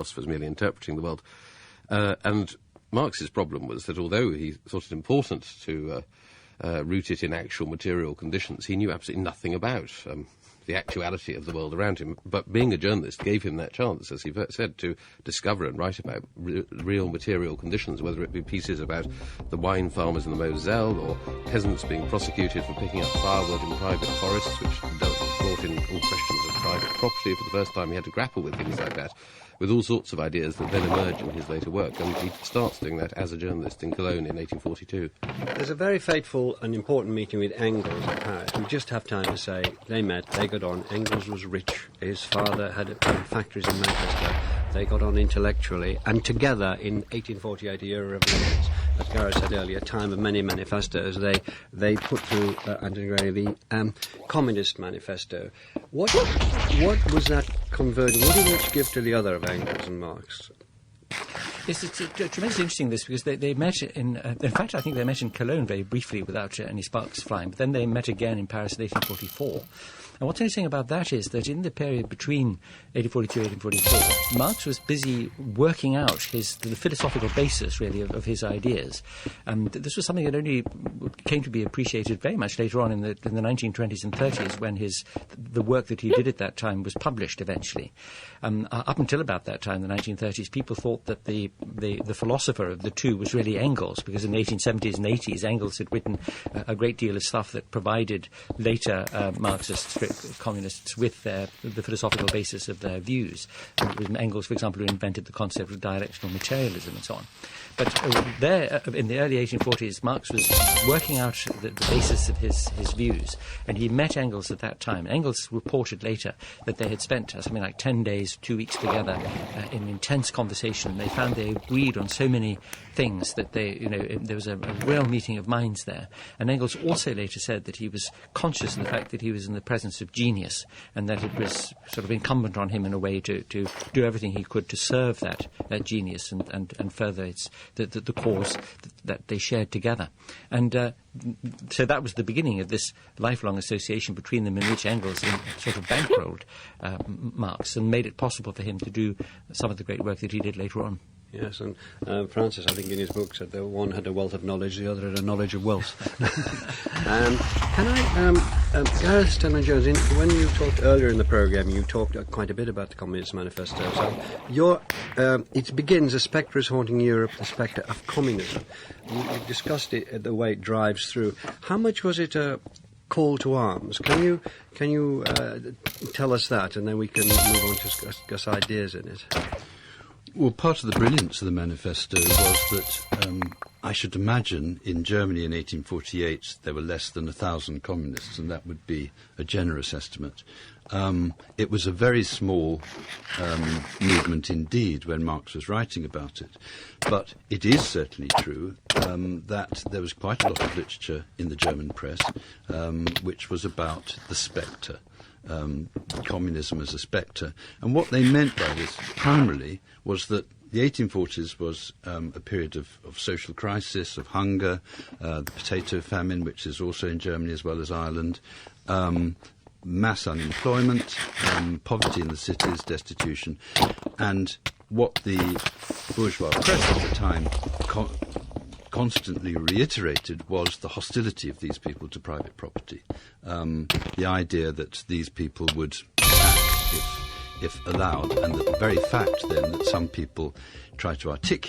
philosophers merely interpreting the world. And Marx's problem was that although he thought it important to root it in actual material conditions, he knew absolutely nothing about the actuality of the world around him. But being a journalist gave him that chance, as he said, to discover and write about real material conditions, whether it be pieces about the wine farmers in the Moselle or peasants being prosecuted for picking up firewood in private forests, which brought in all questions of private property. For the first time he had to grapple with things like that, with all sorts of ideas that then emerge in his later work. And he starts doing that as a journalist in Cologne in 1842. There's a very fateful and important meeting with Engels in Paris. We just have time to say they met, they got on. Engels was rich. His father had factories in Manchester. They got on intellectually. And together in 1848, a year of revolutions, as Gareth said earlier, a time of many manifestos, they put through Anthony Gray the Communist Manifesto. What was that converting? What did each give to the other of Engels and Marx? Yes, it's tremendously interesting, this, because they met in fact, I think they met in Cologne very briefly without any sparks flying, but then they met again in Paris in 1844. And what's interesting about that is that in the period between 1842 and 1844, Marx was busy working out the philosophical basis, really, of his ideas. This was something that only came to be appreciated very much later on in the 1920s and 30s, when the work that he did at that time was published eventually. Up until about that time, the 1930s, people thought that the philosopher of the two was really Engels, because in the 1870s and 80s, Engels had written a great deal of stuff that provided later Marxists, communists, with the philosophical basis of their views. It was Engels, for example, who invented the concept of directional materialism and so on. But there, in the early 1840s, Marx was working out the basis of his views, and he met Engels at that time. Engels reported later that they had spent something like 10 days, 2 weeks together in intense conversation. They found they agreed on so many things that there was a real meeting of minds there. And Engels also later said that he was conscious of the fact that he was in the presence of genius, and that it was sort of incumbent on him in a way to do everything he could to serve that genius and further the cause that they shared together. And so that was the beginning of this lifelong association between them, in which Engels sort of bankrolled Marx and made it possible for him to do some of the great work that he did later on. Yes, and Francis, I think in his book, said that one had a wealth of knowledge, the other had a knowledge of wealth. Can I, Gareth Stedman-Jones, when you talked earlier in the programme, you talked quite a bit about the Communist Manifesto. So it begins, "A spectre is haunting Europe, the spectre of communism." You discussed it, the way it drives through. How much was it a call to arms? Can you tell us that, and then we can move on to discuss ideas in it? Well, part of the brilliance of the manifesto was that I should imagine in Germany in 1848 there were less than 1,000 communists, and that would be a generous estimate. It was a very small movement indeed when Marx was writing about it. But it is certainly true that there was quite a lot of literature in the German press which was about the spectre. Communism as a spectre. And what they meant by this primarily was that the 1840s was a period of social crisis, of hunger, the potato famine, which is also in Germany as well as Ireland, mass unemployment, poverty in the cities, destitution. And what the bourgeois press at the time constantly reiterated was the hostility of these people to private property. The idea that these people would attack if allowed, and the very fact then that some people try to articulate